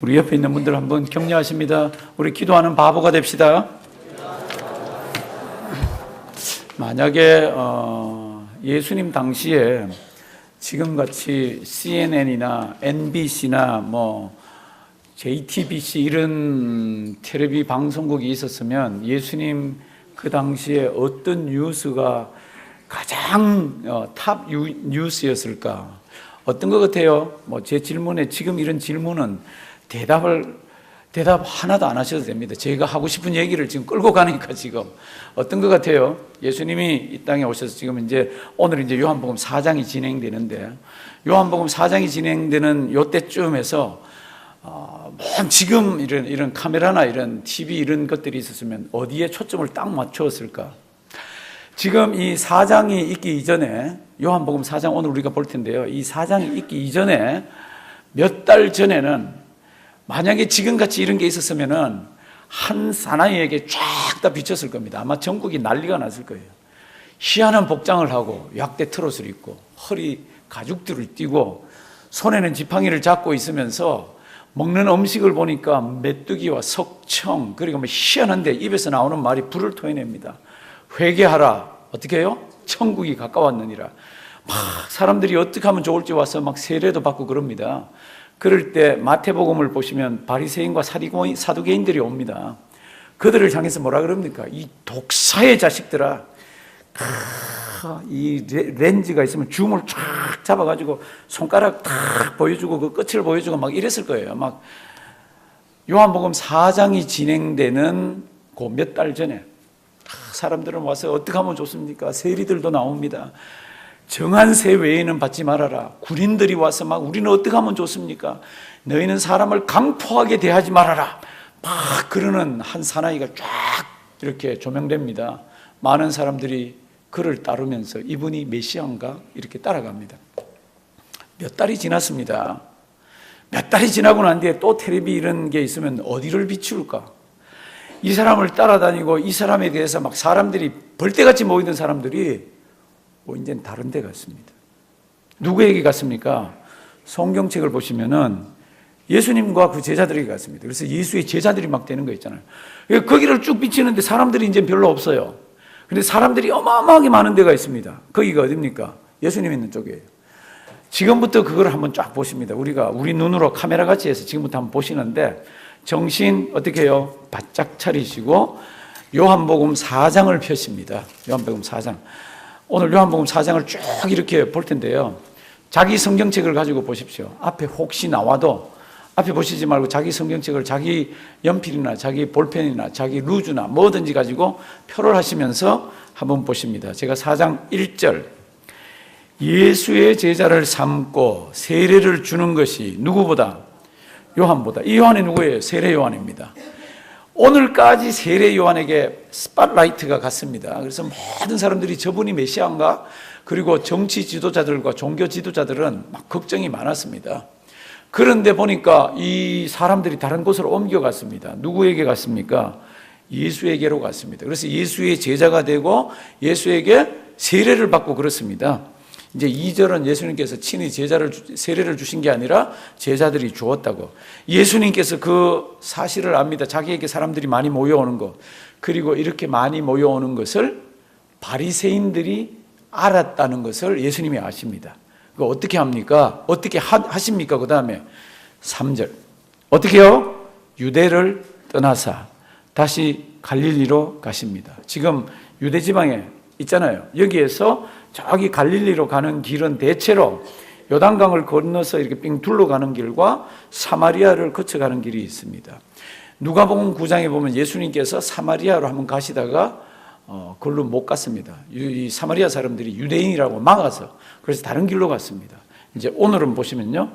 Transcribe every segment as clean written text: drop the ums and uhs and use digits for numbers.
우리 옆에 있는 분들 한번 격려하십니다. 우리 기도하는 바보가 됩시다. 만약에 예수님 당시에 지금같이 CNN이나 NBC나 JTBC 이런 텔레비 방송국이 있었으면 예수님 그 당시에 어떤 뉴스가 가장 탑 뉴스였을까? 어떤 것 같아요? 제 질문에 지금 이런 질문은 대답 하나도 안 하셔도 됩니다. 제가 하고 싶은 얘기를 지금 끌고 가니까 지금 어떤 것 같아요? 예수님이 이 땅에 오셔서 지금 오늘 요한복음 4장이 진행되는데 요한복음 4장이 진행되는 요때쯤에서 지금 이런 카메라나 이런 TV 이런 것들이 있었으면 어디에 초점을 딱 맞추었을까? 지금 이 4장이 있기 이전에 요한복음 4장 오늘 우리가 볼 텐데요. 이 4장이 있기 이전에 몇 달 전에는 만약에 지금같이 이런 게 있었으면은 한 사나이에게 쫙 다 비쳤을 겁니다. 아마 전국이 난리가 났을 거예요. 희한한 복장을 하고 약대 트롯을 입고 허리 가죽들을 띠고 손에는 지팡이를 잡고 있으면서 먹는 음식을 보니까 메뚜기와 석청 그리고 희한한데 입에서 나오는 말이 불을 토해냅니다. 회개하라. 어떻게 해요? 천국이 가까웠느니라. 사람들이 어떻게 하면 좋을지 와서 세례도 받고 그럽니다. 그럴 때 마태복음을 보시면 바리새인과 사두개인들이 옵니다. 그들을 향해서 뭐라 그럽니까? 이 독사의 자식들아, 이 렌즈가 있으면 줌을 쫙 잡아가지고 손가락 탁 보여주고 그 끝을 보여주고 이랬을 거예요. 요한복음 4장이 진행되는 그 몇 달 전에 사람들은 와서 어떻게 하면 좋습니까? 세리들도 나옵니다. 정한 세 외에는 받지 말아라. 군인들이 와서 우리는 어떻게 하면 좋습니까? 너희는 사람을 강포하게 대하지 말아라. 그러는 한 사나이가 쫙 이렇게 조명됩니다. 많은 사람들이 그를 따르면서 이분이 메시아인가? 이렇게 따라갑니다. 몇 달이 지났습니다. 몇 달이 지나고 난 뒤에 또 텔레비 이런 게 있으면 어디를 비출까? 이 사람을 따라다니고 이 사람에 대해서 사람들이 벌떼같이 모이는 사람들이 이제는 다른 데 갔습니다. 누구에게 갔습니까? 성경책을 보시면은 예수님과 그 제자들에게 갔습니다. 그래서 예수의 제자들이 되는 거 있잖아요. 거기를 쭉 비치는데 사람들이 이제 별로 없어요. 근데 사람들이 어마어마하게 많은 데가 있습니다. 거기가 어딥니까? 예수님 있는 쪽이에요. 지금부터 그걸 한번 쫙 보십니다. 우리 눈으로 카메라 같이 해서 지금부터 한번 보시는데 정신 어떻게 해요? 바짝 차리시고 요한복음 4장을 펴십니다. 요한복음 4장. 오늘 요한복음 4장을 쭉 이렇게 볼 텐데요. 자기 성경책을 가지고 보십시오. 앞에 혹시 나와도 앞에 보시지 말고 자기 성경책을 자기 연필이나 자기 볼펜이나 자기 루즈나 뭐든지 가지고 표를 하시면서 한번 보십니다. 제가 4장 1절 예수의 제자를 삼고 세례를 주는 것이 누구보다? 요한보다. 이 요한이 누구예요? 세례 요한입니다. 오늘까지 세례 요한에게 스팟라이트가 갔습니다. 그래서 모든 사람들이 저분이 메시아인가? 그리고 정치 지도자들과 종교 지도자들은 걱정이 많았습니다. 그런데 보니까 이 사람들이 다른 곳으로 옮겨갔습니다. 누구에게 갔습니까? 예수에게로 갔습니다. 그래서 예수의 제자가 되고 예수에게 세례를 받고 그렇습니다. 이제 2절은 예수님께서 친히 세례를 주신 게 아니라 제자들이 주었다고. 예수님께서 그 사실을 압니다. 자기에게 사람들이 많이 모여오는 것. 그리고 이렇게 많이 모여오는 것을 바리새인들이 알았다는 것을 예수님이 아십니다. 그거 어떻게 합니까? 어떻게 하십니까? 그 다음에 3절. 어떻게 해요? 유대를 떠나사 다시 갈릴리로 가십니다. 지금 유대 지방에 있잖아요. 여기에서 저기 갈릴리로 가는 길은 대체로 요단강을 건너서 이렇게 삥 둘러가는 길과 사마리아를 거쳐가는 길이 있습니다. 누가복음 9장에 보면 예수님께서 사마리아로 한번 가시다가 그걸로 못 갔습니다. 이 사마리아 사람들이 유대인이라고 막아서 그래서 다른 길로 갔습니다. 이제 오늘은 보시면요.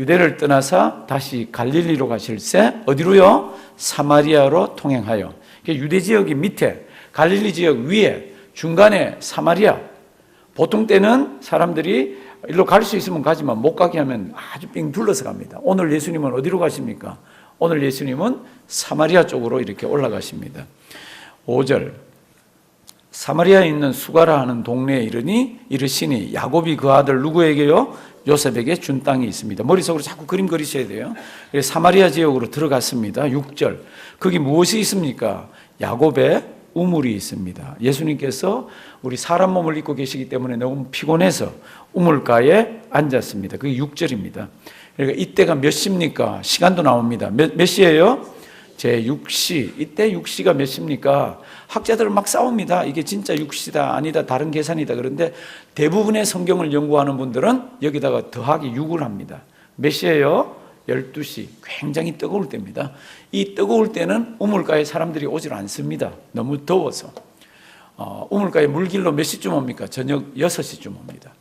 유대를 떠나서 다시 갈릴리로 가실새 어디로요? 사마리아로 통행하여. 유대 지역이 밑에 갈릴리 지역 위에 중간에 사마리아. 보통 때는 사람들이 일로 갈 수 있으면 가지만 못 가게 하면 아주 삥 둘러서 갑니다. 오늘 예수님은 어디로 가십니까? 오늘 예수님은 사마리아 쪽으로 이렇게 올라가십니다. 5절 사마리아에 있는 수가라 하는 동네에 이르시니 야곱이 그 아들 누구에게요? 요셉에게 준 땅이 있습니다. 머릿속으로 자꾸 그림 그리셔야 돼요. 그래서 사마리아 지역으로 들어갔습니다. 6절. 거기 무엇이 있습니까? 야곱의 우물이 있습니다. 예수님께서 우리 사람 몸을 입고 계시기 때문에 너무 피곤해서 우물가에 앉았습니다. 그게 6절입니다. 그러니까 이때가 몇 시입니까? 시간도 나옵니다. 몇 시예요? 제 6시. 이때 6시가 몇 시입니까? 학자들은 막 싸웁니다. 이게 진짜 6시다 아니다 다른 계산이다. 그런데 대부분의 성경을 연구하는 분들은 여기다가 더하기 6을 합니다. 몇 시예요? 12시. 굉장히 뜨거울 때입니다. 이 뜨거울 때는 우물가에 사람들이 오질 않습니다. 너무 더워서. 우물가에 물길로 몇 시쯤 옵니까? 저녁 6시쯤 옵니다.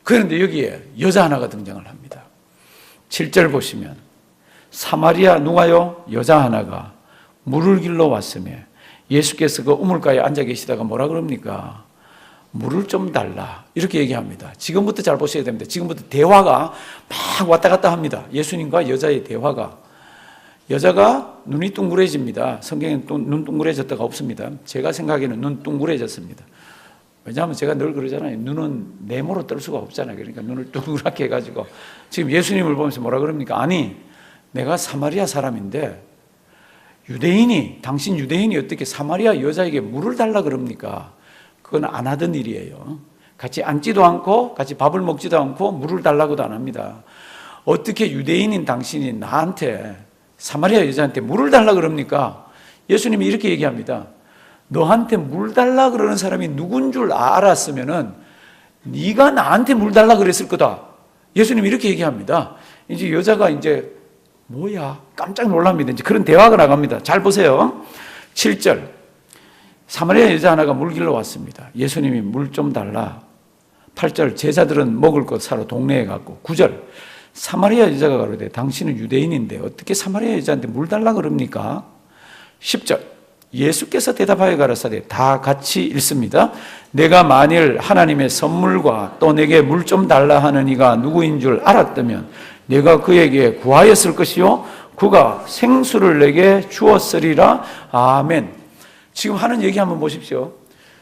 그런데 여기에 여자 하나가 등장을 합니다. 7절 보시면 사마리아 누가요? 여자 하나가 물을 길러 왔으며 예수께서 그 우물가에 앉아 계시다가 뭐라 그럽니까? 물을 좀 달라 이렇게 얘기합니다. 지금부터 잘 보셔야 됩니다. 지금부터 대화가 막 왔다 갔다 합니다. 예수님과 여자의 대화가. 여자가 눈이 둥그레집니다. 성경에는 눈 둥그레졌다가 없습니다. 제가 생각에는 눈 둥그레졌습니다. 왜냐하면 제가 늘 그러잖아요. 눈은 네모로 뜰 수가 없잖아요. 그러니까 눈을 둥그랗게 해가지고 지금 예수님을 보면서 뭐라 그럽니까? 아니 내가 사마리아 사람인데 유대인이 당신 유대인이 어떻게 사마리아 여자에게 물을 달라 그럽니까? 그건 안 하던 일이에요. 같이 앉지도 않고 같이 밥을 먹지도 않고 물을 달라고도 안 합니다. 어떻게 유대인인 당신이 나한테 사마리아 여자한테 물을 달라 그럽니까? 예수님이 이렇게 얘기합니다. 너한테 물 달라 그러는 사람이 누군 줄 알았으면은 네가 나한테 물 달라 그랬을 거다. 예수님이 이렇게 얘기합니다. 이제 여자가 이제 뭐야? 깜짝 놀랍니다. 이제 그런 대화가 나갑니다. 잘 보세요. 7절. 사마리아 여자 하나가 물 길러 왔습니다. 예수님이 물 좀 달라. 8절. 제자들은 먹을 것 사러 동네에 갔고. 9절. 사마리아 여자가 가로되 당신은 유대인인데 어떻게 사마리아 여자한테 물 달라 그럽니까? 10절. 예수께서 대답하여 가라사대 다 같이 읽습니다. 내가 만일 하나님의 선물과 또 내게 물 좀 달라 하는 이가 누구인 줄 알았다면 내가 그에게 구하였을 것이요 그가 생수를 내게 주었으리라. 아멘. 지금 하는 얘기 한번 보십시오.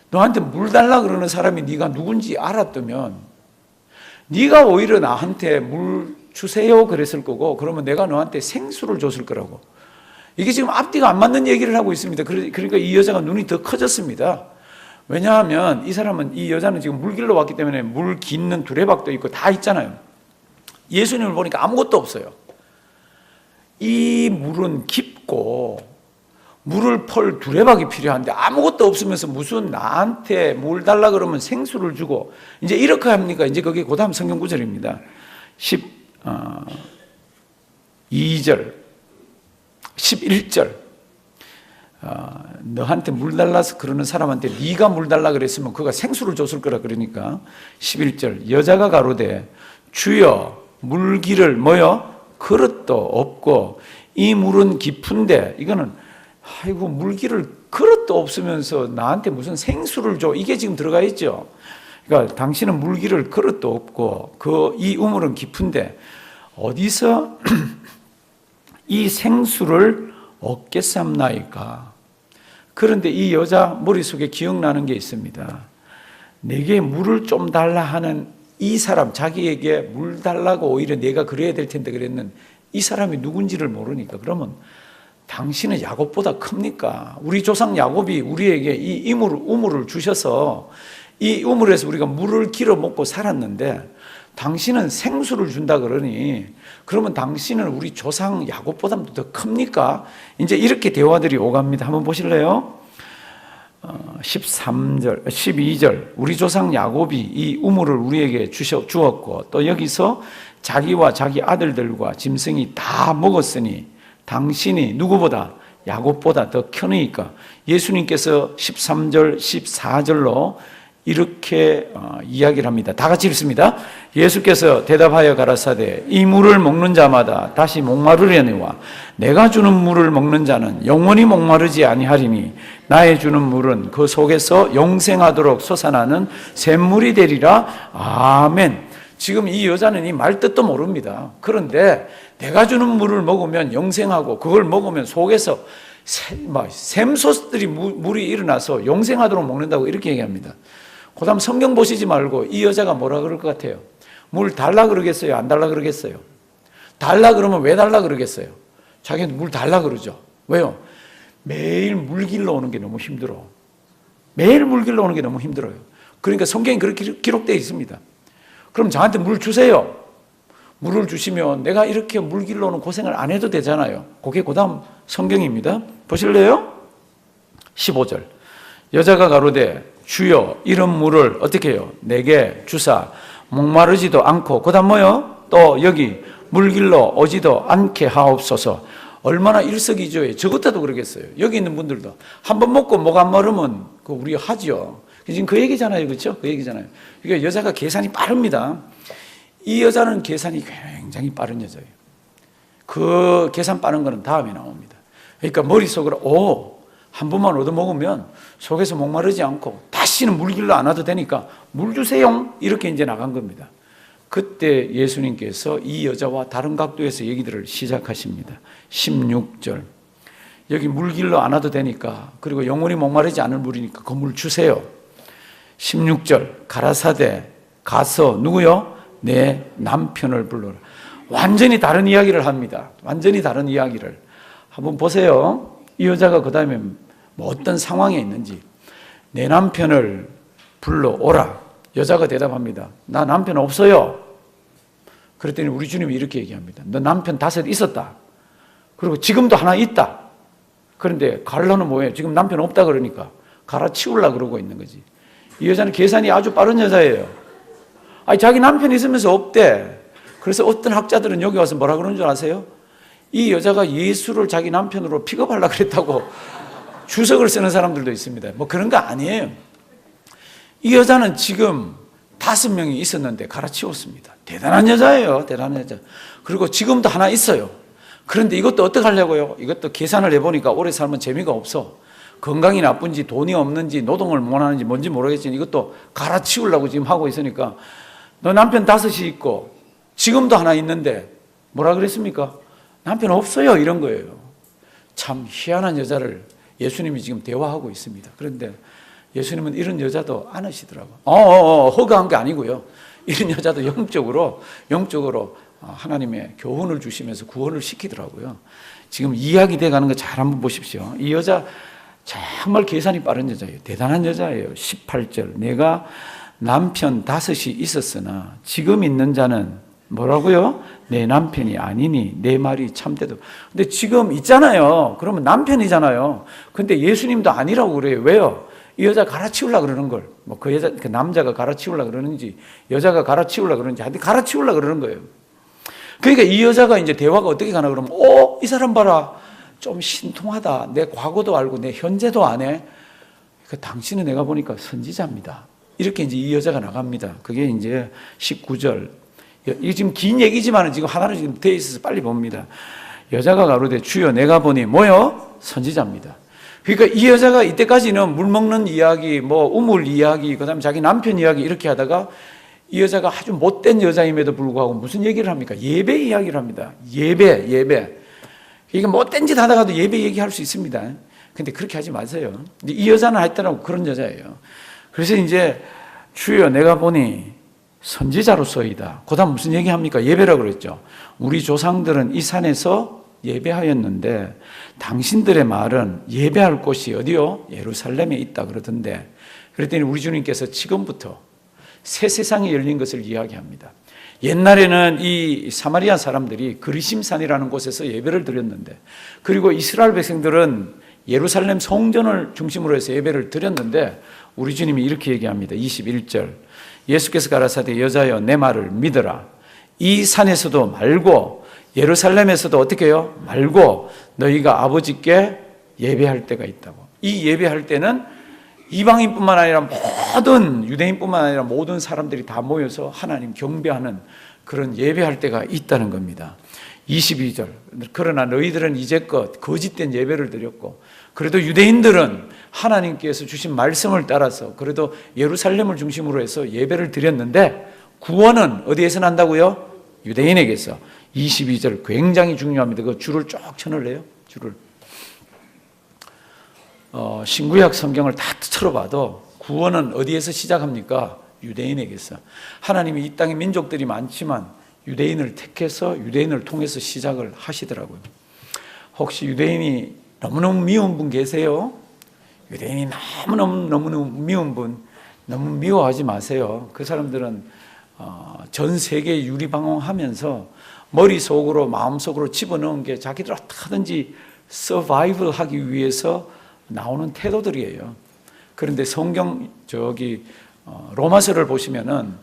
너한테 물 달라 그러는 사람이 네가 누군지 알았다면 네가 오히려 나한테 물 주세요 그랬을 거고 그러면 내가 너한테 생수를 줬을 거라고. 이게 지금 앞뒤가 안 맞는 얘기를 하고 있습니다. 그러니까 이 여자가 눈이 더 커졌습니다. 왜냐하면 이 여자는 지금 물 길러 왔기 때문에 물 깃는 두레박도 있고 다 있잖아요. 예수님을 보니까 아무것도 없어요. 이 물은 깊고 물을 펄 두레박이 필요한데 아무것도 없으면서 무슨 나한테 물 달라 그러면 생수를 주고 이제 이렇게 합니까? 이제 그게 그 다음 성경 구절입니다. 12절 11절 너한테 물 달라서 그러는 사람한테 네가 물 달라 그랬으면 그가 생수를 줬을 거라 그러니까 11절 여자가 가로되 주여 물기를 뭐요? 그릇도 없고 이 물은 깊은데 이거는 아이고 물기를 그릇도 없으면서 나한테 무슨 생수를 줘 이게 지금 들어가 있죠. 그러니까 당신은 물기를 그릇도 없고 이 우물은 깊은데 어디서 이 생수를 얻겠삼나이까. 그런데 이 여자 머릿속에 기억나는 게 있습니다. 내게 물을 좀 달라 하는 이 사람, 자기에게 물 달라고 오히려 내가 그래야 될 텐데 그랬는 이 사람이 누군지를 모르니까 그러면 당신은 야곱보다 큽니까? 우리 조상 야곱이 우리에게 이 우물을 주셔서 이 우물에서 우리가 물을 길어 먹고 살았는데 당신은 생수를 준다 그러니 그러면 당신은 우리 조상 야곱보다 더 큽니까? 이제 이렇게 대화들이 오갑니다. 한번 보실래요? 13절, 12절 우리 조상 야곱이 이 우물을 우리에게 주었고 또 여기서 자기와 자기 아들들과 짐승이 다 먹었으니 당신이 누구보다 야곱보다 더 크니까 예수님께서 13절, 14절로 이렇게 이야기를 합니다. 다 같이 읽습니다. 예수께서 대답하여 가라사대 이 물을 먹는 자마다 다시 목마르려니와 내가 주는 물을 먹는 자는 영원히 목마르지 아니하리니 나의 주는 물은 그 속에서 영생하도록 솟아나는 샘물이 되리라. 아멘. 지금 이 여자는 이 말 뜻도 모릅니다. 그런데 내가 주는 물을 먹으면 영생하고 그걸 먹으면 속에서 샘솟들이 물이 일어나서 영생하도록 먹는다고 이렇게 얘기합니다. 그 다음 성경 보시지 말고 이 여자가 뭐라 그럴 것 같아요? 물 달라 그러겠어요? 안 달라 그러겠어요? 달라 그러면 왜 달라 그러겠어요? 자기한테 물 달라 그러죠. 왜요? 매일 물 길러 오는 게 너무 힘들어. 매일 물 길러 오는 게 너무 힘들어요. 그러니까 성경에 그렇게 기록되어 있습니다. 그럼 저한테 물 주세요. 물을 주시면 내가 이렇게 물 길러 오는 고생을 안 해도 되잖아요. 그게 그 다음 성경입니다. 보실래요? 15절. 여자가 가로되 주여 이런 물을 어떻게 해요? 내게 주사 목마르지도 않고 그 다음 뭐요? 또 여기 물 길러 오지도 않게 하옵소서. 얼마나 일석이조예요. 저 같아도 그러겠어요. 여기 있는 분들도 한 번 먹고 목 안 마르면 그 우리 하죠. 지금 그 얘기잖아요. 그렇죠? 그 얘기잖아요. 그러니까 여자가 계산이 빠릅니다. 이 여자는 계산이 굉장히 빠른 여자예요. 그 계산 빠른 거는 다음에 나옵니다. 그러니까 머릿속으로 한 번만 얻어먹으면 속에서 목마르지 않고 다시는 물 길러 안 와도 되니까 물 주세요. 이렇게 이제 나간 겁니다. 그때 예수님께서 이 여자와 다른 각도에서 얘기들을 시작하십니다. 16절. 여기 물 길러 안 와도 되니까, 그리고 영원히 목마르지 않을 물이니까 그 물 주세요. 16절. 가라사대 가서 누구요? 내 남편을 불러라. 완전히 다른 이야기를 합니다. 완전히 다른 이야기를. 한번 보세요. 이 여자가 그 다음에 뭐 어떤 상황에 있는지. 내 남편을 불러오라. 여자가 대답합니다. 나 남편 없어요. 그랬더니 우리 주님이 이렇게 얘기합니다. 너 남편 5 있었다. 그리고 지금도 하나 있다. 그런데 갈라는 뭐예요? 지금 남편 없다 그러니까 갈아치우려고 그러고 있는 거지. 이 여자는 계산이 아주 빠른 여자예요. 아니, 자기 남편 있으면서 없대. 그래서 어떤 학자들은 여기 와서 뭐라 그러는 줄 아세요? 이 여자가 예수를 자기 남편으로 픽업하려고 그랬다고 주석을 쓰는 사람들도 있습니다. 뭐 그런 거 아니에요. 이 여자는 지금 5명이 있었는데 갈아치웠습니다. 대단한 여자예요. 대단한 여자. 그리고 지금도 하나 있어요. 그런데 이것도 어떻게 하려고요? 이것도 계산을 해보니까 오래 살면 재미가 없어. 건강이 나쁜지 돈이 없는지 노동을 못 하는지 뭔지 모르겠지만 이것도 갈아치우려고 지금 하고 있으니까 너 남편 5이 있고 지금도 하나 있는데 뭐라 그랬습니까? 남편 없어요. 이런 거예요. 참 희한한 여자를 예수님이 지금 대화하고 있습니다. 그런데 예수님은 이런 여자도 안으시더라고요. 허가한 게 아니고요. 이런 여자도 영적으로 하나님의 교훈을 주시면서 구원을 시키더라고요. 지금 이야기 돼가는 거 잘 한번 보십시오. 이 여자 정말 계산이 빠른 여자예요. 대단한 여자예요. 18절. 내가 남편 5이 있었으나 지금 있는 자는 뭐라고요? 내 남편이 아니니 내 말이 참되도. 근데 지금 있잖아요. 그러면 남편이잖아요. 근데 예수님도 아니라고 그래요. 왜요? 이 여자 갈아치우려고 그러는 걸. 뭐 그 남자가 갈아치우려고 그러는지 여자가 갈아치우려고 그러는지 하여튼 갈아치우려고 그러는 거예요. 그러니까 이 여자가 이제 대화가 어떻게 가나 그러면 이 사람 봐라. 좀 신통하다. 내 과거도 알고 내 현재도 아네. 그러니까 당신은 내가 보니까 선지자입니다. 이렇게 이제 이 여자가 나갑니다. 그게 이제 19절. 이게 지금 긴 얘기지만 지금 하나로 지금 되어 있어서 빨리 봅니다. 여자가 가로되 주여 내가 보니 뭐요? 선지자입니다. 그러니까 이 여자가 이때까지는 물 먹는 이야기, 뭐 우물 이야기, 그다음에 자기 남편 이야기 이렇게 하다가 이 여자가 아주 못된 여자임에도 불구하고 무슨 얘기를 합니까? 예배 이야기를 합니다. 예배. 이게 못된 짓 하다가도 예배 얘기할 수 있습니다. 근데 그렇게 하지 마세요. 이 여자는 하여튼 그런 여자예요. 그래서 이제 주여 내가 보니 선지자로서이다. 그 다음 무슨 얘기합니까? 예배라고 그랬죠. 우리 조상들은 이 산에서 예배하였는데 당신들의 말은 예배할 곳이 어디요? 예루살렘에 있다 그러던데, 그랬더니 우리 주님께서 지금부터 새 세상이 열린 것을 이야기합니다. 옛날에는 이 사마리아 사람들이 그리심산이라는 곳에서 예배를 드렸는데, 그리고 이스라엘 백성들은 예루살렘 성전을 중심으로 해서 예배를 드렸는데, 우리 주님이 이렇게 얘기합니다. 21절. 예수께서 가라사대 여자여 내 말을 믿어라. 이 산에서도 말고 예루살렘에서도 어떻게 해요? 말고 너희가 아버지께 예배할 때가 있다고. 이 예배할 때는 이방인뿐만 아니라 모든 유대인뿐만 아니라 모든 사람들이 다 모여서 하나님 경배하는 그런 예배할 때가 있다는 겁니다. 22절. 그러나 너희들은 이제껏 거짓된 예배를 드렸고, 그래도 유대인들은 하나님께서 주신 말씀을 따라서 그래도 예루살렘을 중심으로 해서 예배를 드렸는데, 구원은 어디에서 난다고요? 유대인에게서. 22절 굉장히 중요합니다. 그 줄을 쫙 쳐놓을래요? 줄을. 신구약 성경을 다 틀어봐도 구원은 어디에서 시작합니까? 유대인에게서. 하나님이 이 땅에 민족들이 많지만 유대인을 택해서 유대인을 통해서 시작을 하시더라고요. 혹시 유대인이 너무너무 미운 분 계세요? 유대인이 너무너무 미운 분 너무 미워하지 마세요. 그 사람들은 전 세계 유리방황하면서 머릿속으로 마음속으로 집어넣은 게 자기들 어떻게 하든지 서바이벌 하기 위해서 나오는 태도들이에요. 그런데 성경 로마서를 보시면은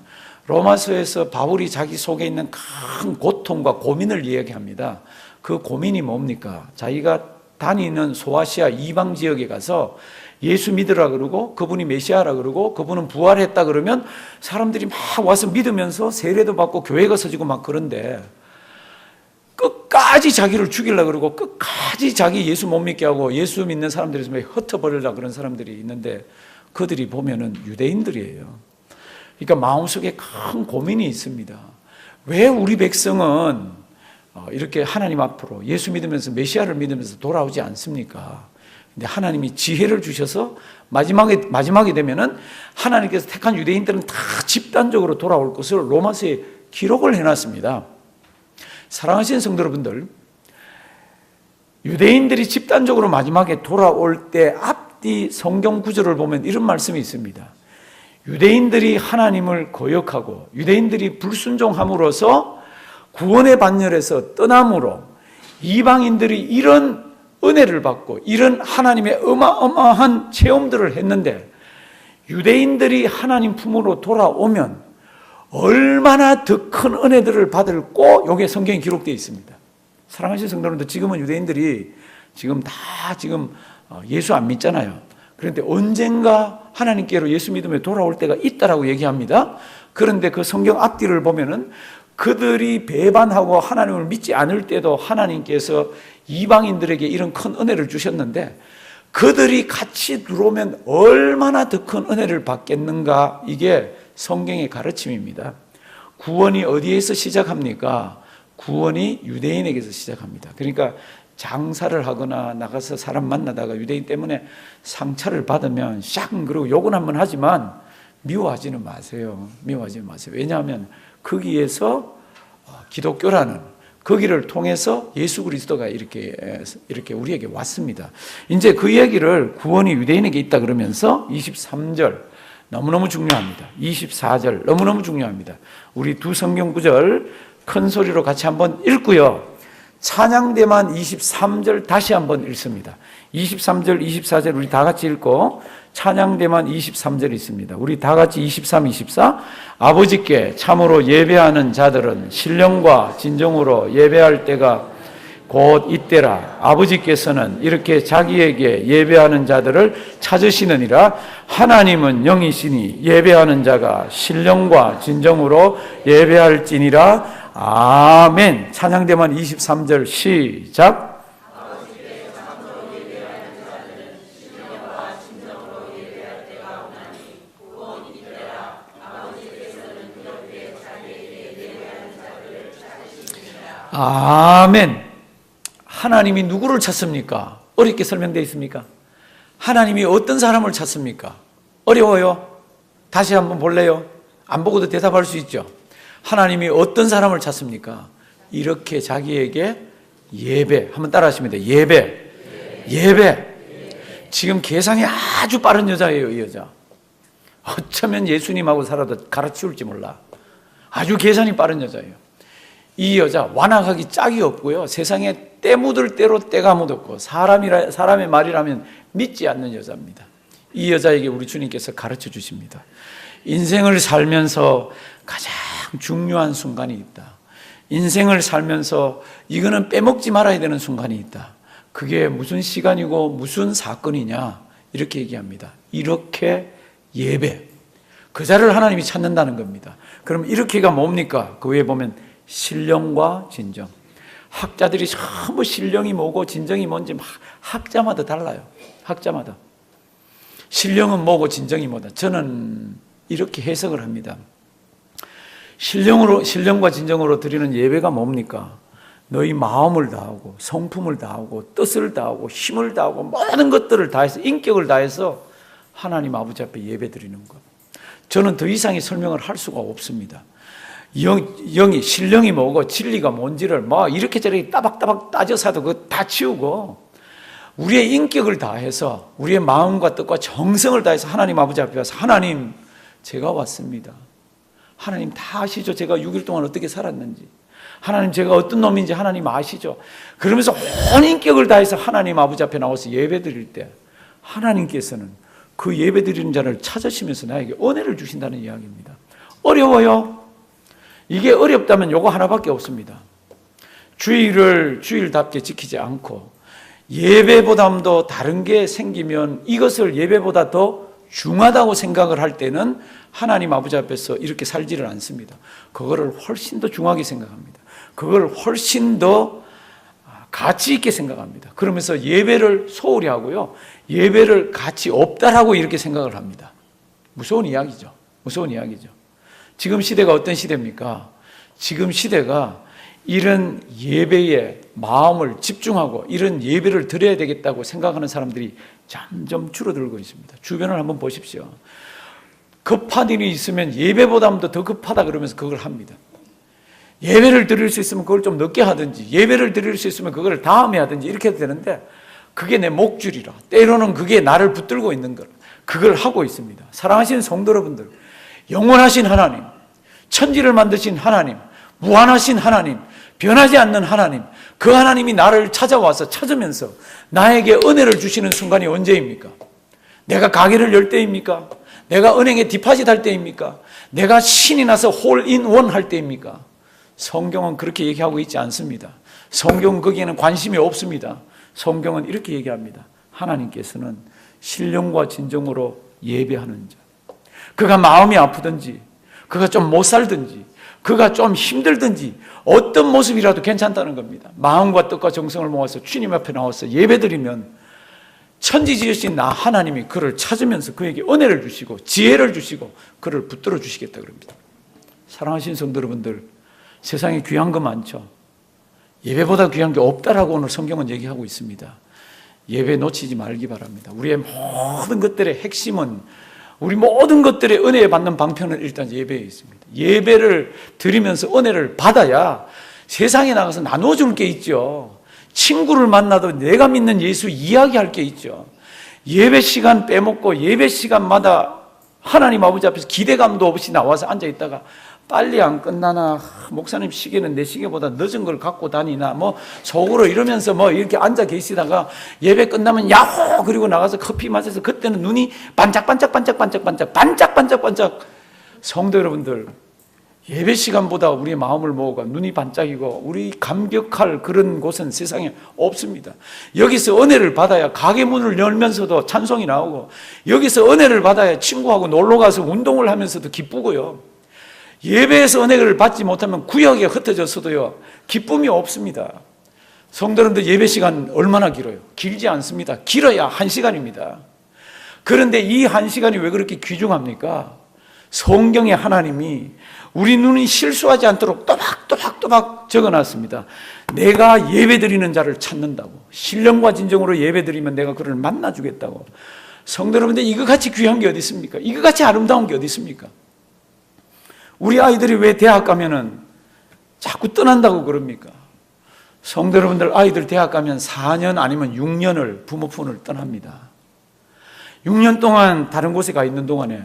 로마서에서 바울이 자기 속에 있는 큰 고통과 고민을 이야기합니다. 그 고민이 뭡니까? 자기가 다니는 소아시아 이방 지역에 가서 예수 믿으라 그러고 그분이 메시아라 그러고 그분은 부활했다 그러면 사람들이 막 와서 믿으면서 세례도 받고 교회가 서지고 막 그런데 끝까지 자기를 죽이려고 그러고 끝까지 자기 예수 못 믿게 하고 예수 믿는 사람들이 흩어버리려고 그런 사람들이 있는데 그들이 보면은 유대인들이에요. 그러니까 마음속에 큰 고민이 있습니다. 왜 우리 백성은 이렇게 하나님 앞으로 예수 믿으면서 메시아를 믿으면서 돌아오지 않습니까? 근데 하나님이 지혜를 주셔서 마지막에 되면은 하나님께서 택한 유대인들은 다 집단적으로 돌아올 것을 로마서에 기록을 해놨습니다. 사랑하시는 성도 여러분들, 유대인들이 집단적으로 마지막에 돌아올 때 앞뒤 성경 구절을 보면 이런 말씀이 있습니다. 유대인들이 하나님을 거역하고 유대인들이 불순종함으로써 구원의 반열에서 떠남으로 이방인들이 이런 은혜를 받고 이런 하나님의 어마어마한 체험들을 했는데 유대인들이 하나님 품으로 돌아오면 얼마나 더 큰 은혜들을 받을고 여기에 성경에 기록되어 있습니다. 사랑하시는 성도 여러분들, 지금은 유대인들이 지금 예수 안 믿잖아요. 그런데 언젠가 하나님께로 예수 믿으며 돌아올 때가 있다라고 얘기합니다. 그런데 그 성경 앞뒤를 보면은 그들이 배반하고 하나님을 믿지 않을 때도 하나님께서 이방인들에게 이런 큰 은혜를 주셨는데 그들이 같이 들어오면 얼마나 더 큰 은혜를 받겠는가, 이게 성경의 가르침입니다. 구원이 어디에서 시작합니까? 구원이 유대인에게서 시작합니다. 그러니까 장사를 하거나 나가서 사람 만나다가 유대인 때문에 상처를 받으면 샥 그러고 욕은 한번 하지만 미워하지는 마세요. 미워하지는 마세요. 왜냐하면 거기에서 기독교라는 거기를 통해서 예수 그리스도가 이렇게 우리에게 왔습니다. 이제 그 얘기를 구원이 유대인에게 있다 그러면서 23절 너무너무 중요합니다. 24절 너무너무 중요합니다. 우리 두 성경 구절 큰 소리로 같이 한번 읽고요. 찬양대만 23절 다시 한번 읽습니다. 23절, 24절 우리 다 같이 읽고 찬양대만 23절 있습니다. 우리 다 같이 23, 24 아버지께 참으로 예배하는 자들은 신령과 진정으로 예배할 때가 곧 이때라. 아버지께서는 이렇게 자기에게 예배하는 자들을 찾으시느니라. 하나님은 영이시니 예배하는 자가 신령과 진정으로 예배할지니라. 아멘. 찬양대만 23절 시작. 아멘. 하나님이 누구를 찾습니까? 어렵게 설명되어 있습니까? 하나님이 어떤 사람을 찾습니까? 어려워요? 다시 한번 볼래요? 안 보고도 대답할 수 있죠. 하나님이 어떤 사람을 찾습니까? 이렇게 자기에게 예배, 한번 따라 하시면 돼요. 예배. 지금 계산이 아주 빠른 여자예요, 이 여자. 어쩌면 예수님하고 살아도 갈아치울지 몰라. 아주 계산이 빠른 여자예요. 이 여자 완악하기 짝이 없고요. 세상에 때 묻을 대로 때가 묻었고 사람의 말이라면 믿지 않는 여자입니다. 이 여자에게 우리 주님께서 가르쳐 주십니다. 인생을 살면서 가장 중요한 순간이 있다. 인생을 살면서 이거는 빼먹지 말아야 되는 순간이 있다. 그게 무슨 시간이고 무슨 사건이냐, 이렇게 얘기합니다. 이렇게 예배, 그 자를 하나님이 찾는다는 겁니다. 그럼 이렇게가 뭡니까? 그 위에 보면 신령과 진정. 학자들이 전부 신령이 뭐고 진정이 뭔지 막 학자마다 달라요. 학자마다. 신령은 뭐고 진정이 뭐다. 저는 이렇게 해석을 합니다. 신령과 진정으로 드리는 예배가 뭡니까? 너희 마음을 다하고 성품을 다하고 뜻을 다하고 힘을 다하고 모든 것들을 다해서 인격을 다해서 하나님 아버지 앞에 예배 드리는 것. 저는 더 이상의 설명을 할 수가 없습니다. 영이, 신령이 뭐고 진리가 뭔지를 뭐 이렇게 저렇게 따박따박 따져서도 그거 다 치우고 우리의 인격을 다해서 우리의 마음과 뜻과 정성을 다해서 하나님 아버지 앞에 와서 하나님, 제가 왔습니다. 하나님 다 아시죠? 제가 6일 동안 어떻게 살았는지. 하나님 제가 어떤 놈인지 하나님 아시죠? 그러면서 온 인격을 다해서 하나님 아버지 앞에 나와서 예배 드릴 때 하나님께서는 그 예배 드리는 자를 찾으시면서 나에게 은혜를 주신다는 이야기입니다. 어려워요? 이게 어렵다면 요거 하나밖에 없습니다. 주일을 주일답게 지키지 않고 예배보다도 다른 게 생기면 이것을 예배보다 더 중하다고 생각을 할 때는 하나님 아버지 앞에서 이렇게 살지를 않습니다. 그거를 훨씬 더 중하게 생각합니다. 그걸 훨씬 더 가치 있게 생각합니다. 그러면서 예배를 소홀히 하고요, 예배를 가치 없다라고 이렇게 생각을 합니다. 무서운 이야기죠. 무서운 이야기죠. 지금 시대가 어떤 시대입니까? 지금 시대가 이런 예배에 마음을 집중하고 이런 예배를 드려야 되겠다고 생각하는 사람들이 점점 줄어들고 있습니다. 주변을 한번 보십시오. 급한 일이 있으면 예배보다도 더 급하다 그러면서 그걸 합니다. 예배를 드릴 수 있으면 그걸 좀 늦게 하든지, 예배를 드릴 수 있으면 그걸 다음에 하든지 이렇게 해도 되는데 그게 내 목줄이라, 때로는 그게 나를 붙들고 있는 걸, 그걸 하고 있습니다. 사랑하시는 성도 여러분들, 영원하신 하나님, 천지를 만드신 하나님, 무한하신 하나님, 변하지 않는 하나님, 그 하나님이 나를 찾아와서 찾으면서 나에게 은혜를 주시는 순간이 언제입니까? 내가 가게를 열 때입니까? 내가 은행에 디파짓 할 때입니까? 내가 신이 나서 홀인원 할 때입니까? 성경은 그렇게 얘기하고 있지 않습니다. 성경은 거기에는 관심이 없습니다. 성경은 이렇게 얘기합니다. 하나님께서는 신령과 진정으로 예배하는 자, 그가 마음이 아프든지, 그가 좀 못 살든지, 그가 좀 힘들든지 어떤 모습이라도 괜찮다는 겁니다. 마음과 뜻과 정성을 모아서 주님 앞에 나와서 예배드리면 천지지으신 나 하나님이 그를 찾으면서 그에게 은혜를 주시고 지혜를 주시고 그를 붙들어 주시겠다 그럽니다. 사랑하신 성도 여러분들, 세상에 귀한 거 많죠. 예배보다 귀한 게 없다라고 오늘 성경은 얘기하고 있습니다. 예배 놓치지 말기 바랍니다. 우리의 모든 것들의 핵심은, 우리 모든 것들의 은혜 받는 방편은 일단 예배에 있습니다. 예배를 드리면서 은혜를 받아야 세상에 나가서 나눠줄 게 있죠. 친구를 만나도 내가 믿는 예수 이야기할 게 있죠. 예배 시간 빼먹고 예배 시간마다 하나님 아버지 앞에서 기대감도 없이 나와서 앉아있다가 빨리 안 끝나나, 목사님 시계는 내 시계보다 늦은 걸 갖고 다니나, 뭐 속으로 이러면서 뭐 이렇게 앉아 계시다가 예배 끝나면 야호 그리고 나가서 커피 마셔서 그때는 눈이 반짝반짝. 성도 여러분들, 예배 시간보다 우리의 마음을 모으고 눈이 반짝이고 우리 감격할 그런 곳은 세상에 없습니다. 여기서 은혜를 받아야 가게 문을 열면서도 찬송이 나오고, 여기서 은혜를 받아야 친구하고 놀러가서 운동을 하면서도 기쁘고요, 예배에서 은혜를 받지 못하면 구역에 흩어져서도요 기쁨이 없습니다. 성도 여러분들, 예배 시간 얼마나 길어요? 길지 않습니다. 길어야 1시간입니다. 그런데 이 1시간이 왜 그렇게 귀중합니까? 성경에 하나님이 우리 눈이 실수하지 않도록 또박또박 적어놨습니다. 내가 예배드리는 자를 찾는다고, 신령과 진정으로 예배드리면 내가 그를 만나주겠다고. 성도 여러분들, 이거같이 귀한 게 어디 있습니까? 이거같이 아름다운 게 어디 있습니까? 우리 아이들이 왜 대학 가면은 자꾸 떠난다고 그럽니까? 성도 여러분들, 아이들 대학 가면 4년 아니면 6년을 부모 품을 떠납니다. 6년 동안 다른 곳에 가 있는 동안에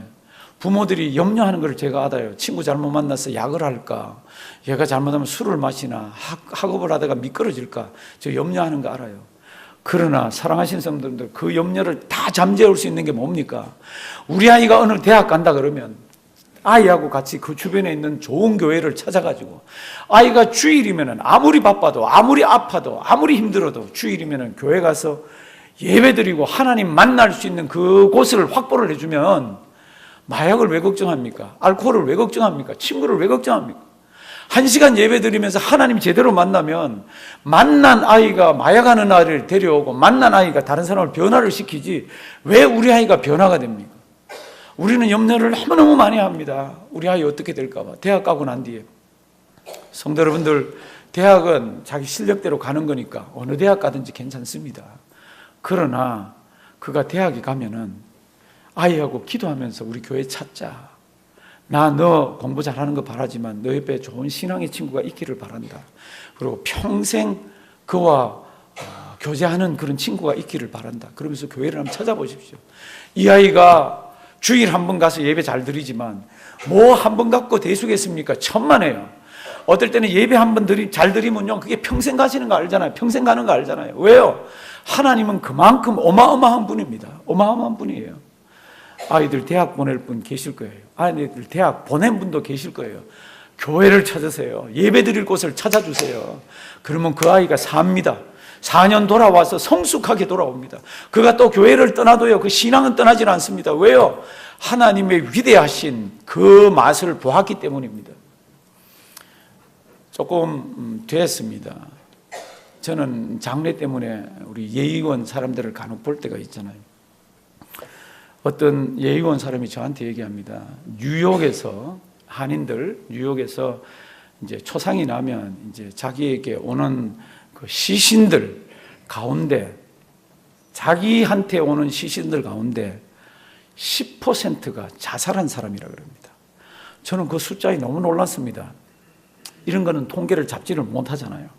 부모들이 염려하는 걸 제가 알아요. 친구 잘못 만나서 약을 할까? 얘가 잘못하면 술을 마시나? 학업을 하다가 미끄러질까? 저 염려하는 거 알아요. 그러나 사랑하신 성도들, 그 염려를 다 잠재울 수 있는 게 뭡니까? 우리 아이가 어느 대학 간다 그러면 아이하고 같이 그 주변에 있는 좋은 교회를 찾아가지고, 아이가 주일이면은 아무리 바빠도 아무리 아파도 아무리 힘들어도 주일이면은 교회 가서 예배드리고 하나님 만날 수 있는 그곳을 확보를 해주면, 마약을 왜 걱정합니까? 알코올을 왜 걱정합니까? 친구를 왜 걱정합니까? 1시간 예배드리면서 하나님 제대로 만나면 만난 아이가 마약하는 아이를 데려오고 만난 아이가 다른 사람을 변화를 시키지 왜 우리 아이가 변화가 됩니까? 우리는 염려를 너무너무 많이 합니다. 우리 아이 어떻게 될까 봐. 대학 가고 난 뒤에. 성도 여러분들, 대학은 자기 실력대로 가는 거니까 어느 대학 가든지 괜찮습니다. 그러나 그가 대학에 가면은 아이하고 기도하면서 우리 교회 찾자. 나 너 공부 잘하는 거 바라지만 너 옆에 좋은 신앙의 친구가 있기를 바란다. 그리고 평생 그와 교제하는 그런 친구가 있기를 바란다. 그러면서 교회를 한번 찾아보십시오. 이 아이가 주일 한 번 가서 예배 잘 드리지만 뭐 한 번 갖고 대수겠습니까? 천만에요. 어떨 때는 예배 한 번 잘 드리면요, 그게 평생 가시는 거 알잖아요. 평생 가는 거 알잖아요. 왜요? 하나님은 그만큼 어마어마한 분입니다. 어마어마한 분이에요. 아이들 대학 보낼 분 계실 거예요. 아이들 대학 보낸 분도 계실 거예요. 교회를 찾으세요. 예배 드릴 곳을 찾아주세요. 그러면 그 아이가 삽니다. 4년 돌아와서 성숙하게 돌아옵니다. 그가 또 교회를 떠나도요, 그 신앙은 떠나질 않습니다. 왜요? 하나님의 위대하신 그 맛을 보았기 때문입니다. 조금 됐습니다. 저는 장례 때문에 우리 예의원 사람들을 간혹 볼 때가 있잖아요. 어떤 예의원 사람이 저한테 얘기합니다. 뉴욕에서 한인들, 뉴욕에서 이제 초상이 나면 이제 자기에게 오는 그 시신들 가운데, 자기한테 오는 시신들 가운데 10%가 자살한 사람이라 그럽니다. 저는 그 숫자에 너무 놀랐습니다. 이런 거는 통계를 잡지를 못하잖아요.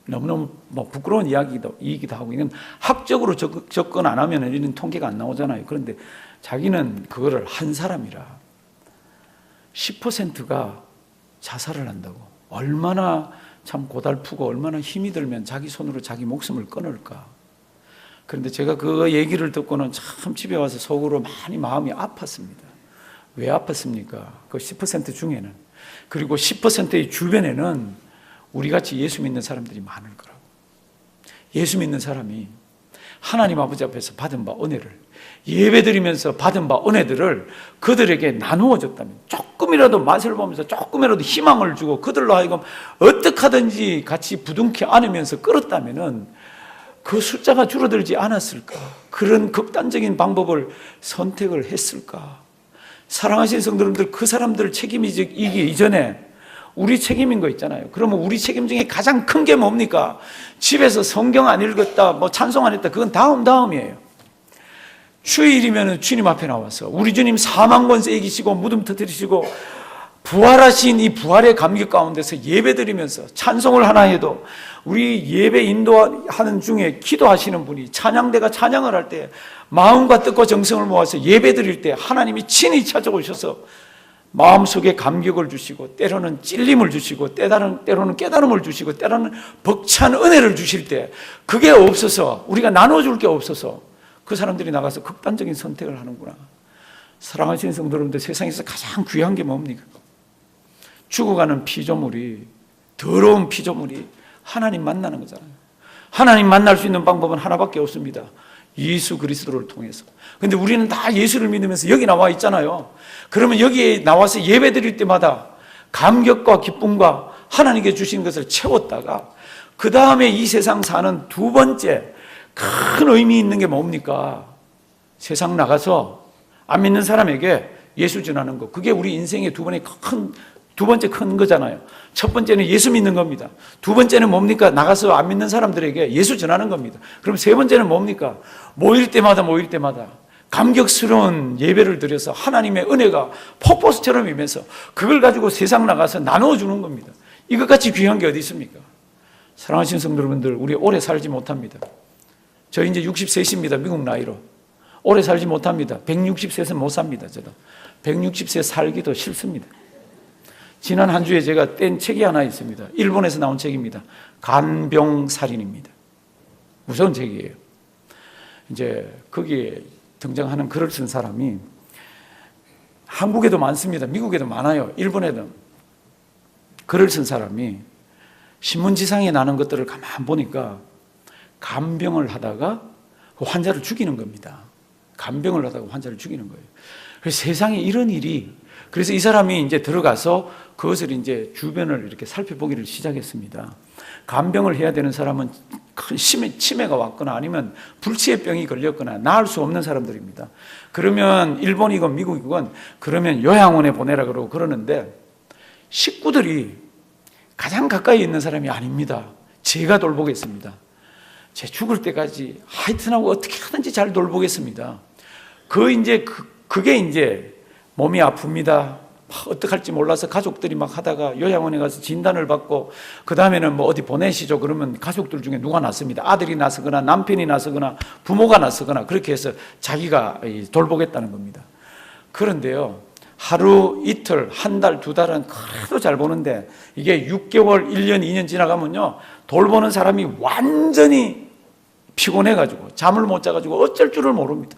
너무너무 부끄러운 이야기이기도 하고, 이건 학적으로 접근 안 하면 이런 통계가 안 나오잖아요. 그런데 자기는 그거를 한 사람이라 10%가 자살을 한다고. 얼마나 참 고달프고 얼마나 힘이 들면 자기 손으로 자기 목숨을 끊을까. 그런데 제가 그 얘기를 듣고는 참 집에 와서 속으로 많이 마음이 아팠습니다. 왜 아팠습니까? 그 10% 중에는, 그리고 10%의 주변에는 우리같이 예수 믿는 사람들이 많을 거라고. 예수 믿는 사람이 하나님 아버지 앞에서 받은 바 은혜를, 예배드리면서 받은 바 은혜들을 그들에게 나누어 줬다면, 조금이라도 맛을 보면서 조금이라도 희망을 주고 그들로 하여금 어떻게 하든지 같이 부둥켜 안으면서 끌었다면 그 숫자가 줄어들지 않았을까? 그런 극단적인 방법을 선택을 했을까? 사랑하시는 성도님들, 그 사람들 책임이기 이전에 우리 책임인 거 있잖아요. 그러면 우리 책임 중에 가장 큰 게 뭡니까? 집에서 성경 안 읽었다, 뭐 찬송 안 했다, 그건 다음이에요. 주일이면 주님 앞에 나와서 우리 주님 사망권세 이기시고 무덤 터뜨리시고 부활하신 이 부활의 감격 가운데서 예배드리면서 찬송을 하나 해도, 우리 예배 인도하는 중에 기도하시는 분이 찬양대가 찬양을 할 때 마음과 뜻과 정성을 모아서 예배드릴 때 하나님이 친히 찾아오셔서 마음속에 감격을 주시고, 때로는 찔림을 주시고, 때로는 깨달음을 주시고, 때로는 벅찬 은혜를 주실 때, 그게 없어서, 우리가 나눠줄 게 없어서 그 사람들이 나가서 극단적인 선택을 하는구나. 사랑하시는 성도 여러분들, 세상에서 가장 귀한 게 뭡니까? 죽어가는 피조물이, 더러운 피조물이 하나님 만나는 거잖아요. 하나님 만날 수 있는 방법은 하나밖에 없습니다. 예수 그리스도를 통해서. 근데 우리는 다 예수를 믿으면서 여기 나와 있잖아요. 그러면 여기에 나와서 예배 드릴 때마다 감격과 기쁨과 하나님께 주신 것을 채웠다가, 그 다음에 이 세상 사는 두 번째 큰 의미 있는 게 뭡니까? 세상 나가서 안 믿는 사람에게 예수 전하는 거. 그게 우리 인생의 두 번째 큰 거잖아요. 첫 번째는 예수 믿는 겁니다. 두 번째는 뭡니까? 나가서 안 믿는 사람들에게 예수 전하는 겁니다. 그럼 세 번째는 뭡니까? 모일 때마다 감격스러운 예배를 드려서 하나님의 은혜가 폭포수처럼 임해서 그걸 가지고 세상 나가서 나누어주는 겁니다. 이것같이 귀한 게 어디 있습니까? 사랑하시는 성도 여러분들, 우리 오래 살지 못합니다. 저 이제 60세입니다. 미국 나이로. 오래 살지 못합니다. 160세에서 못 삽니다. 저도 160세 살기도 싫습니다. 지난 한 주에 제가 뗀 책이 하나 있습니다. 일본에서 나온 책입니다. 간병살인입니다. 무서운 책이에요. 이제 거기에 등장하는 글을 쓴 사람이, 한국에도 많습니다. 미국에도 많아요. 일본에도. 글을 쓴 사람이 신문지상에 나는 것들을 가만 보니까 간병을 하다가 환자를 죽이는 겁니다. 간병을 하다가 환자를 죽이는 거예요. 그래서 세상에 이런 일이, 그래서 이 사람이 이제 들어가서 그것을 이제 주변을 이렇게 살펴보기를 시작했습니다. 간병을 해야 되는 사람은 큰 치매가 왔거나 아니면 불치의 병이 걸렸거나 나을 수 없는 사람들입니다. 그러면 일본이건 미국이건 그러면 요양원에 보내라 그러고 그러는데, 식구들이 가장 가까이 있는 사람이 아닙니다. 제가 돌보겠습니다. 제 죽을 때까지 하여튼하고 어떻게 하든지 잘 돌보겠습니다. 그게 이제 몸이 아픕니다. 어떡할지 몰라서 가족들이 막 하다가 요양원에 가서 진단을 받고 그 다음에는 뭐 어디 보내시죠 그러면 가족들 중에 누가 낫습니다. 아들이 나서거나 남편이 나서거나 부모가 나서거나 그렇게 해서 자기가 돌보겠다는 겁니다. 그런데요, 하루 이틀 한 달 두 달은 그래도 잘 보는데 이게 6개월 1년 2년 지나가면요, 돌보는 사람이 완전히 피곤해가지고 잠을 못 자가지고 어쩔 줄을 모릅니다.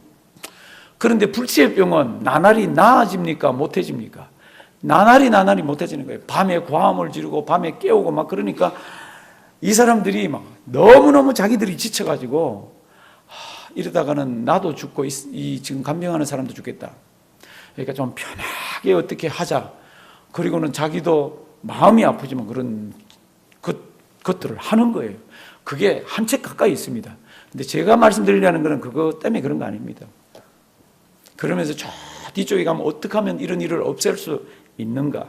그런데 불치병은 나날이 나아집니까 못해집니까? 나날이 못해지는 거예요. 밤에 과음을 지르고 밤에 깨우고 막 그러니까 이 사람들이 막 너무너무 자기들이 지쳐가지고 이러다가는 나도 죽고 이 지금 간병하는 사람도 죽겠다. 그러니까 좀 편하게 어떻게 하자. 그리고는 자기도 마음이 아프지만 그런 것들을 하는 거예요. 그게 한 책 가까이 있습니다. 근데 제가 말씀드리려는 것은 그것 때문에 그런 거 아닙니다. 그러면서 저 뒤쪽에 가면 어떻게 하면 이런 일을 없앨 수 있는가?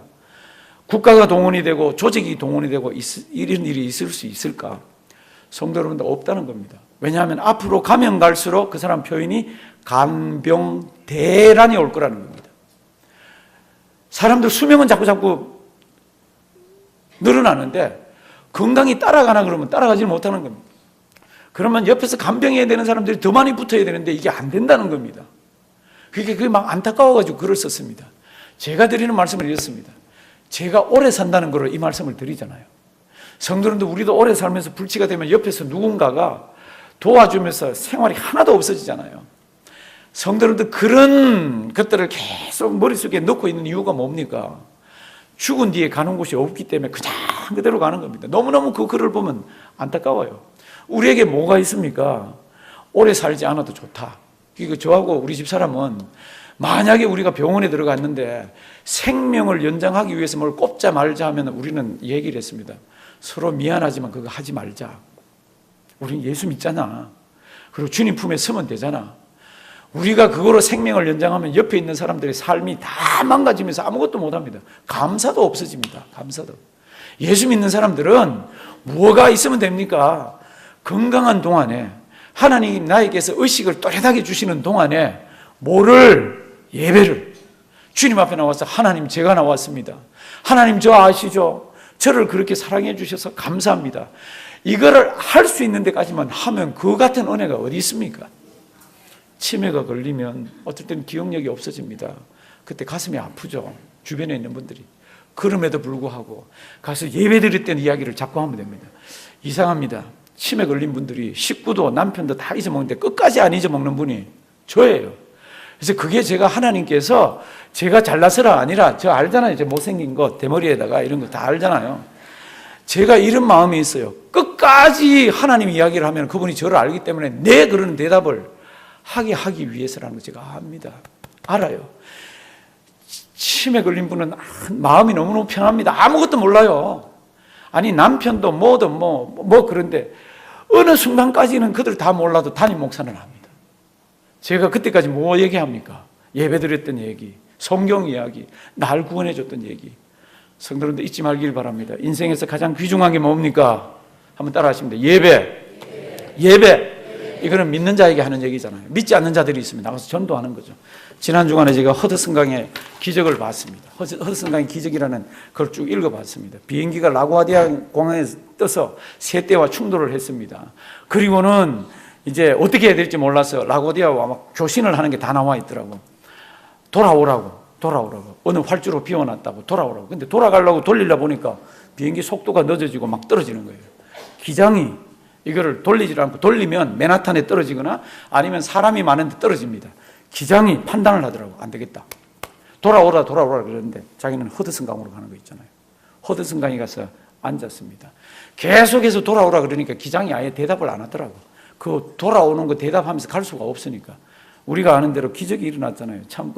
국가가 동원이 되고 조직이 동원이 되고 이런 일이 있을 수 있을까? 성도 여러분들 없다는 겁니다. 왜냐하면 앞으로 가면 갈수록 그 사람 표현이 간병대란이 올 거라는 겁니다. 사람들 수명은 자꾸 늘어나는데 건강이 따라가나 그러면 따라가지 못하는 겁니다. 그러면 옆에서 간병해야 되는 사람들이 더 많이 붙어야 되는데 이게 안 된다는 겁니다. 그게 막 안타까워가지고 글을 썼습니다. 제가 드리는 말씀을 이렇습니다. 제가 오래 산다는 거로 이 말씀을 드리잖아요. 성도님들, 우리도 오래 살면서 불치가 되면 옆에서 누군가가 도와주면서 생활이 하나도 없어지잖아요. 성도님들, 그런 것들을 계속 머릿속에 넣고 있는 이유가 뭡니까? 죽은 뒤에 가는 곳이 없기 때문에 그냥 그대로 가는 겁니다. 너무너무 그 글을 보면 안타까워요. 우리에게 뭐가 있습니까? 오래 살지 않아도 좋다. 저하고 우리 집사람은 만약에 우리가 병원에 들어갔는데 생명을 연장하기 위해서 뭘 꼽자 말자 하면 우리는 얘기를 했습니다. 서로 미안하지만 그거 하지 말자. 우리는 예수 믿잖아. 그리고 주님 품에 서면 되잖아. 우리가 그거로 생명을 연장하면 옆에 있는 사람들의 삶이 다 망가지면서 아무것도 못합니다. 감사도 없어집니다. 감사도. 예수 믿는 사람들은 뭐가 있으면 됩니까? 건강한 동안에 하나님 나에게서 의식을 또렷하게 주시는 동안에 예배를 주님 앞에 나와서 하나님, 제가 나왔습니다. 하나님, 저 아시죠? 저를 그렇게 사랑해 주셔서 감사합니다. 이거를 할 수 있는 데까지만 하면 그 같은 은혜가 어디 있습니까? 치매가 걸리면 어떨 때는 기억력이 없어집니다. 그때 가슴이 아프죠. 주변에 있는 분들이. 그럼에도 불구하고 가서 예배 드릴 때는 이야기를 자꾸 하면 됩니다. 이상합니다. 치매 걸린 분들이 식구도 남편도 다 잊어먹는데 끝까지 안 잊어먹는 분이 저예요. 그래서 그게 제가 하나님께서 제가 잘나서라 아니라 저 알잖아요. 제 못생긴 거 대머리에다가 이런 거 다 알잖아요. 제가 이런 마음이 있어요. 끝까지 하나님 이야기를 하면 그분이 저를 알기 때문에 내 그런 대답을 하기 위해서라는 걸 제가 압니다. 알아요. 치매 걸린 분은 마음이 너무너무 편합니다. 아무것도 몰라요. 아니 남편도 뭐도 그런데 어느 순간까지는 그들 다 몰라도 담임 목사는 압니다. 제가 그때까지 뭐 얘기합니까? 예배 드렸던 얘기, 성경 이야기, 날 구원해 줬던 얘기. 성도님들 잊지 말길 바랍니다. 인생에서 가장 귀중한 게 뭡니까? 한번 따라 하시면 돼요. 예배. 이거는 믿는 자에게 하는 얘기잖아요. 믿지 않는 자들이 있으면 나가서 전도하는 거죠. 지난 주간에 제가 허드슨강의 기적을 봤습니다. 허드슨강의 기적이라는 걸 쭉 읽어봤습니다. 비행기가 라구아디아 공항에 떠서 새 떼와 충돌을 했습니다. 그리고는 이제 어떻게 해야 될지 몰라서 라구아디아와 막 교신을 하는 게 다 나와 있더라고. 돌아오라고. 어느 활주로 비워놨다고 돌아오라고. 근데 돌아가려고 돌리려 보니까 비행기 속도가 늦어지고 막 떨어지는 거예요. 기장이 이거를 돌리지 않고 돌리면 맨하탄에 떨어지거나 아니면 사람이 많은데 떨어집니다. 기장이 판단을 하더라고. 안 되겠다. 돌아오라 그러는데 자기는 허드슨강으로 가는 거 있잖아요. 허드슨강에 가서 앉았습니다. 계속해서 돌아오라 그러니까 기장이 아예 대답을 안 하더라고. 그 돌아오는 거 대답하면서 갈 수가 없으니까. 우리가 아는 대로 기적이 일어났잖아요. 참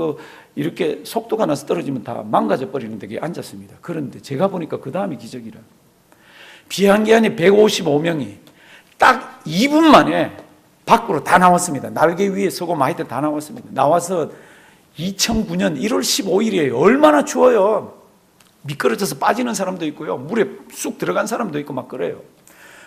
이렇게 속도가 나서 떨어지면 다 망가져 버리는데 거기 앉았습니다. 그런데 제가 보니까 그 다음이 기적이라. 비행기 안에 155명이 딱 2분 만에 밖으로 다 나왔습니다. 날개 위에 서고 하여튼 다 나왔습니다. 나와서 2009년 1월 15일이에요. 얼마나 추워요. 미끄러져서 빠지는 사람도 있고요. 물에 쑥 들어간 사람도 있고 막 그래요.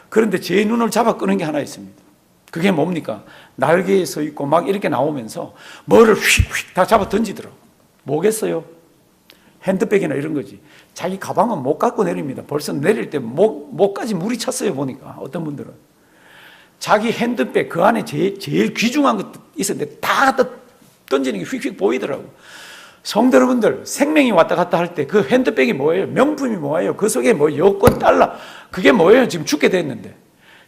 그런데 제 눈을 잡아 끄는 게 하나 있습니다. 그게 뭡니까? 날개에 서 있고 막 이렇게 나오면서 뭐를 휙휙 다 잡아 던지더라고. 뭐겠어요? 핸드백이나 이런 거지. 자기 가방은 못 갖고 내립니다. 벌써 내릴 때 목까지 물이 찼어요. 보니까 어떤 분들은 자기 핸드백 그 안에 제일 귀중한 것 있었는데 다 던지는 게 휙휙 보이더라고. 성도 여러분들, 생명이 왔다 갔다 할 때 그 핸드백이 뭐예요? 명품이 뭐예요? 그 속에 뭐 여권, 달러, 그게 뭐예요? 지금 죽게 됐는데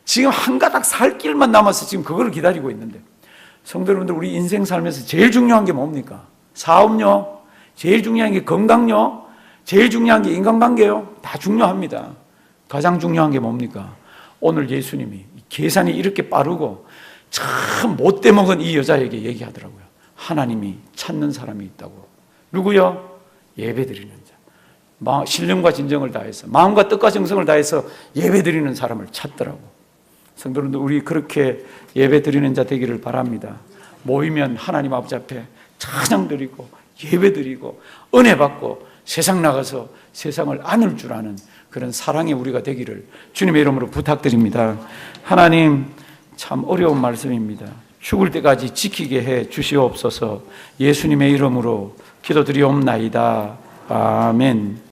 지금 한 가닥 살 길만 남아서 지금 그걸 기다리고 있는데, 성도 여러분들, 우리 인생 살면서 제일 중요한 게 뭡니까? 사업요, 제일 중요한 게 건강요, 제일 중요한 게 인간관계요. 다 중요합니다. 가장 중요한 게 뭡니까? 오늘 예수님이 계산이 이렇게 빠르고 참 못돼 먹은 이 여자에게 얘기하더라고요. 하나님이 찾는 사람이 있다고. 누구요? 예배드리는 자. 신령과 진정을 다해서, 마음과 뜻과 정성을 다해서 예배드리는 사람을 찾더라고. 성도님들, 우리 그렇게 예배드리는 자 되기를 바랍니다. 모이면 하나님 아버지 앞에 찬양드리고 예배드리고 은혜 받고 세상 나가서 세상을 안을 줄 아는 그런 사랑의 우리가 되기를 주님의 이름으로 부탁드립니다. 하나님, 참 어려운 말씀입니다. 죽을 때까지 지키게 해 주시옵소서. 예수님의 이름으로 기도드리옵나이다. 아멘.